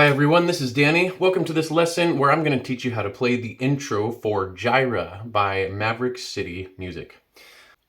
Hi everyone, this is Danny. Welcome to this lesson where I'm going to teach you how to play the intro for Jireh by Maverick Music.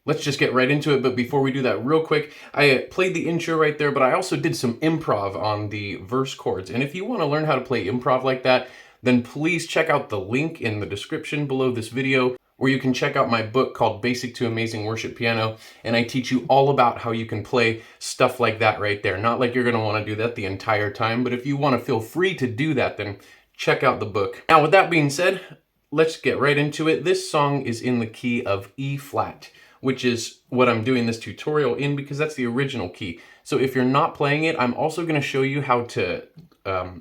Let's just get right into it, but before we do that, real quick, I played the intro right there, but I also did some improv on the verse chords. And if you want to learn how to play improv like that, then please check out the link in the description below this video, where you can check out my book called Basic to Amazing Worship Piano, and I teach you all about how you can play stuff like that right there. Not like you're going to want to do that the entire time, but if you want to feel free to do that, then check out the book. Now, with that being said, let's get right into it. This song is in the key of E flat, which is what I'm doing this tutorial in because that's the original key. So if you're not playing it, I'm also going to show you how to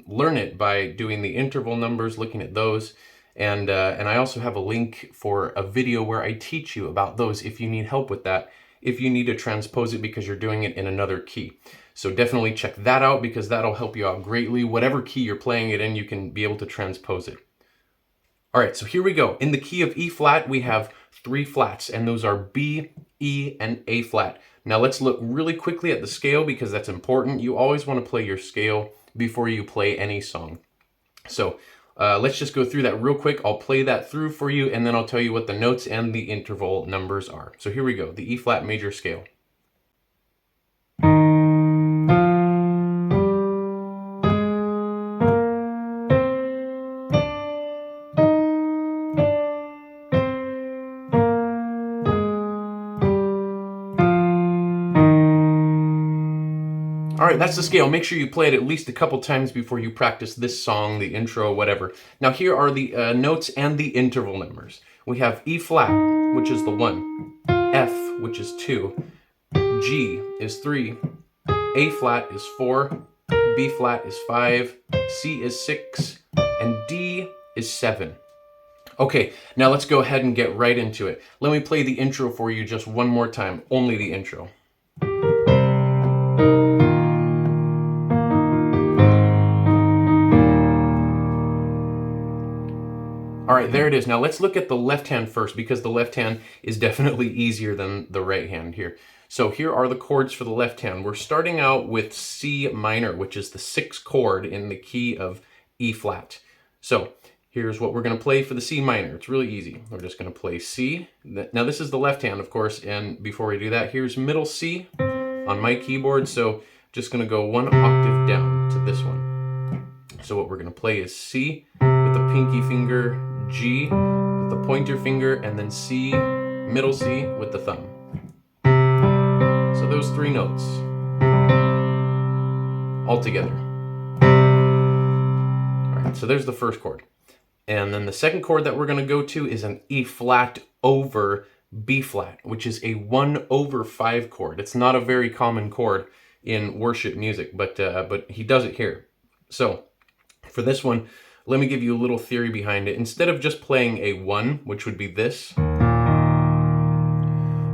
learn it by doing the interval numbers, looking at those. And I also have a link for a video where I teach you about those if you need help with that, if you need to transpose it because you're doing it in another key. So definitely check that out because that'll help you out greatly. Whatever key you're playing it in, you can be able to transpose it. All right, so here we go. In the key of E flat, we have 3 flats, and those are B, E, and A flat. Now let's look really quickly at the scale because that's important. You always want to play your scale before you play any song. So let's just go through that real quick. I'll play that through for you, and then I'll tell you what the notes and the interval numbers are. So here we go, the E flat major scale. All right, that's the scale. Make sure you play it at least a couple times before you practice this song, the intro, whatever. Now here are the notes and the interval numbers. We have E flat, which is the 1, F, which is 2, G is 3, A flat is 4, B flat is 5, C is 6, and D is 7. Okay, now let's go ahead and get right into it. Let me play the intro for you just one more time, only the intro. All right, there it is. Now let's look at the left hand first because the left hand is definitely easier than the right hand here. So here are the chords for the left hand. We're starting out with C minor, which is the 6th chord in the key of E flat. So here's what we're going to play for the C minor. It's really easy. We're just going to play C. Now this is the left hand, of course, and before we do that, here's middle C on my keyboard. So just going to go 1 octave down to this one. So what we're going to play is C with the pinky finger, G with the pointer finger, and then C, middle C with the thumb. So those 3 notes all together. All right, so there's the first chord. And then the second chord that we're going to go to is an E flat over B flat, which is a 1/5 chord. It's not a very common chord in worship music, but he does it here. So for this one, let me give you a little theory behind it. Instead of just playing a 1, which would be this,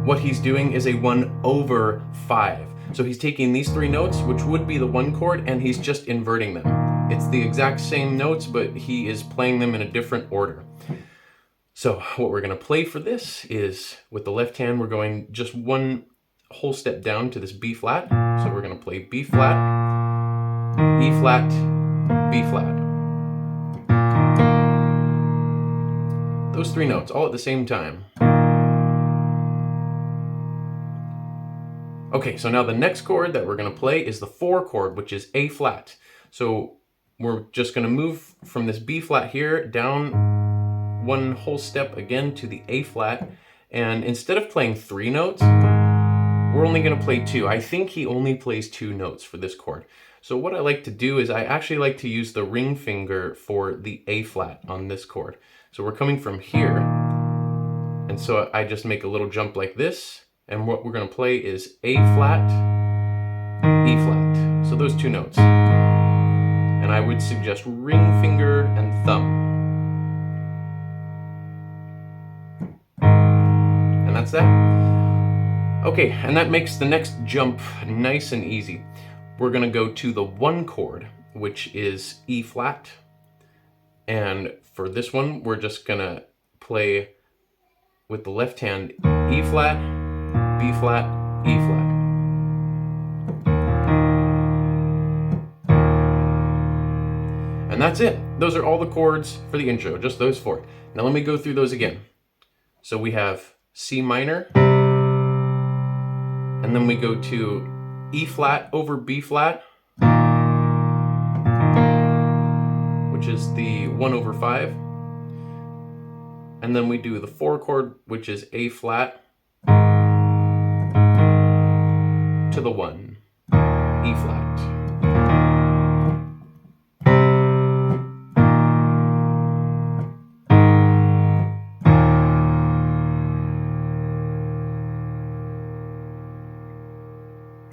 what he's doing is a 1/5. So he's taking these 3 notes, which would be the 1 chord, and he's just inverting them. It's the exact same notes, but he is playing them in a different order. So what we're going to play for this is, with the left hand, we're going just 1 whole step down to this B flat. So we're going to play B flat, E flat, B flat. Those 3 notes all at the same time. Okay, so now the next chord that we're going to play is the 4 chord, which is A flat. So we're just going to move from this B flat here down 1 whole step again to the A flat. And instead of playing 3 notes, we're only going to play 2. I think he only plays 2 notes for this chord. So what I like to do is I actually like to use the ring finger for the A flat on this chord. So we're coming from here, and so I just make a little jump like this, and what we're going to play is A flat, E flat. So those 2 notes. And I would suggest ring finger and thumb. And that's that. Okay, and that makes the next jump nice and easy. We're going to go to the 1 chord, which is E flat. And for this one, we're just going to play with the left hand E flat, B flat, E flat. that's it. Those are all the chords for the intro, just those 4. Now let me go through those again. So we have C minor, and then we go to E flat over B flat, which is the 1 over 5. And then we do the 4 chord, which is A flat to the 1, E flat.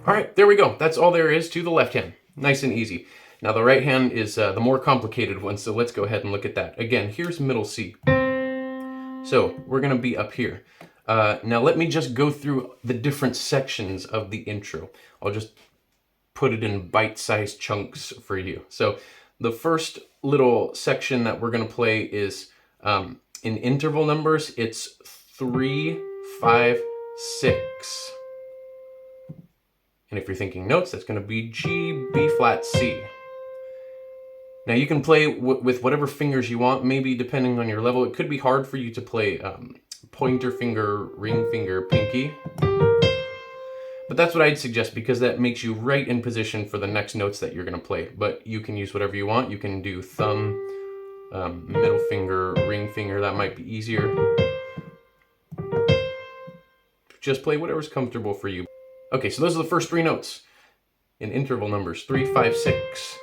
All right, there we go. That's all there is to the left hand. Nice and easy. Now the right hand is the more complicated one, so let's go ahead and look at that. Again, here's middle C. So we're gonna be up here. Now let me just go through the different sections of the intro. I'll just put it in bite-sized chunks for you. So the first little section that we're gonna play is in interval numbers. It's 3, 5, 6. And if you're thinking notes, that's going to be G, B flat, C. Now you can play with whatever fingers you want, maybe depending on your level. It could be hard for you to play pointer finger, ring finger, pinky. But that's what I'd suggest, because that makes you right in position for the next notes that you're going to play. But you can use whatever you want. You can do thumb, middle finger, ring finger. That might be easier. Just play whatever's comfortable for you. Okay, so those are the first 3 notes in interval numbers, 3, 5, 6.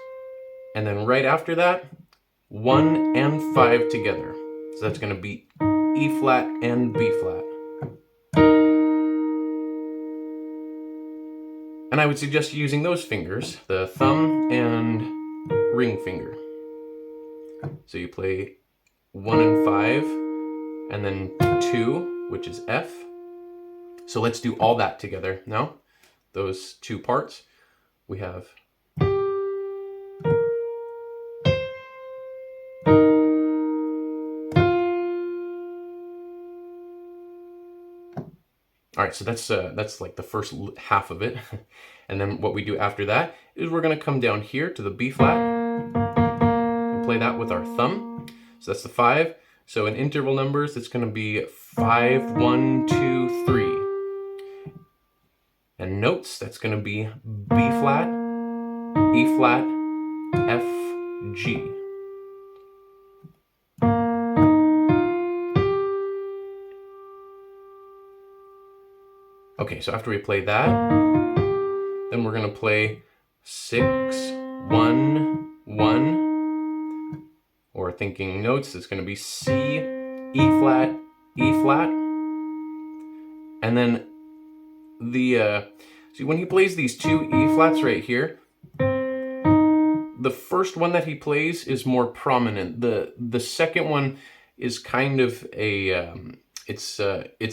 And then right after that, 1 and 5 together. So that's going to be E flat and B flat. And I would suggest using those fingers, the thumb and ring finger. So you play 1 and 5, and then 2, which is F. So let's do all that together now. Those 2 parts. We have all right, so that's like the first half of it. And then what we do after that is we're gonna come down here to the B flat and play that with our thumb. So that's the 5. So in interval numbers, it's gonna be 5, 1, 2, 3. And notes, that's going to be B flat, E flat, F, G. Okay, so after we play that, then we're going to play 6, 1, 1. Or thinking notes, it's going to be C, E flat, E flat. And then see, when he plays these 2 E flats right here, the first one that he plays is more prominent. The second one is kind of a it's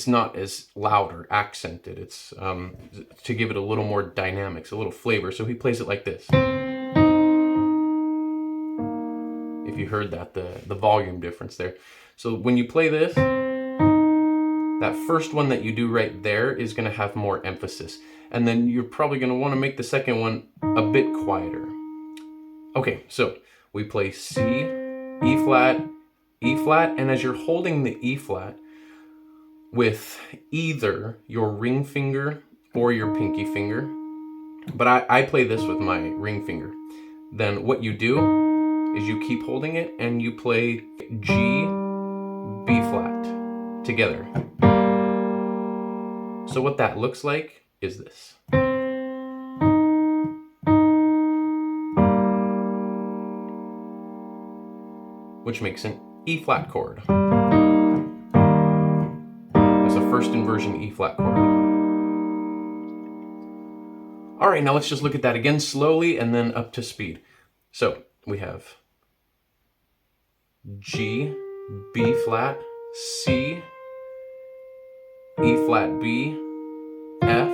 not as loud or accented. It's to give it a little more dynamics, a little flavor. So he plays it like this. If you heard that, the volume difference there. So when you play this, that first one that you do right there is going to have more emphasis. And then you're probably going to want to make the second one a bit quieter. Okay, so we play C, E flat, and as you're holding the E flat with either your ring finger or your pinky finger, but I play this with my ring finger, then what you do is you keep holding it and you play G, B flat together. So what that looks like is this. Which makes an E flat chord. That's a first inversion E flat chord. All right, now let's just look at that again slowly and then up to speed. So we have G, B flat, C, E flat B, F,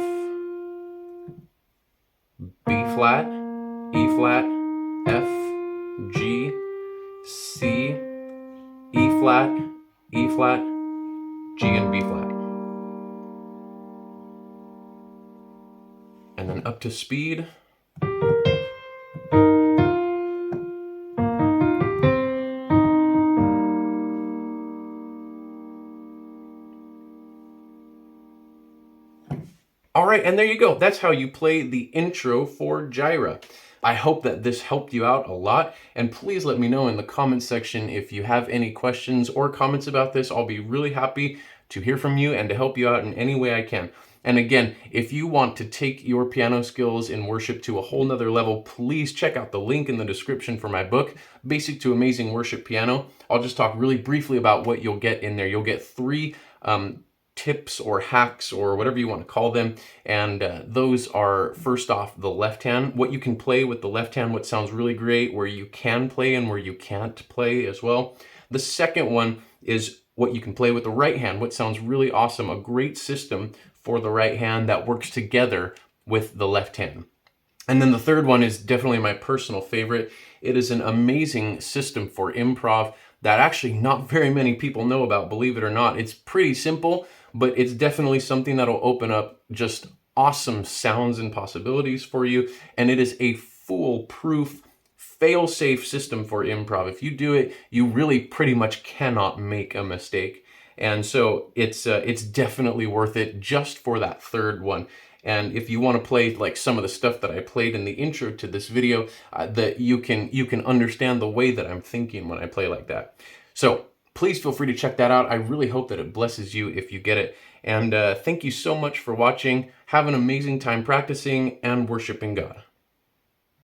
B flat, E flat, F, G, C, E flat, G, and B flat. And then up to speed. All right, and there you go. That's how you play the intro for Jireh. I hope that this helped you out a lot, and please let me know in the comments section if you have any questions or comments about this. I'll be really happy to hear from you and to help you out in any way I can. And again, if you want to take your piano skills in worship to a whole nother level, please check out the link in the description for my book, Basic to Amazing Worship Piano. I'll just talk really briefly about what you'll get in there. You'll get 3 tips or hacks or whatever you want to call them, and those are, first off, the left hand, what you can play with the left hand, what sounds really great, where you can play and where you can't play as well. The second one is what you can play with the right hand, what sounds really awesome, a great system for the right hand that works together with the left hand. And then the third one is definitely my personal favorite. It is an amazing system for improv that actually not very many people know about, believe it or not. It's pretty simple, but it's definitely something that'll open up just awesome sounds and possibilities for you. And it is a foolproof, fail-safe system for improv. If you do it, you really pretty much cannot make a mistake. And so it's definitely worth it just for that third one. And if you want to play like some of the stuff that I played in the intro to this video, that you can understand the way that I'm thinking when I play like that. So please feel free to check that out. I really hope that it blesses you if you get it. And thank you so much for watching. Have an amazing time practicing and worshiping God.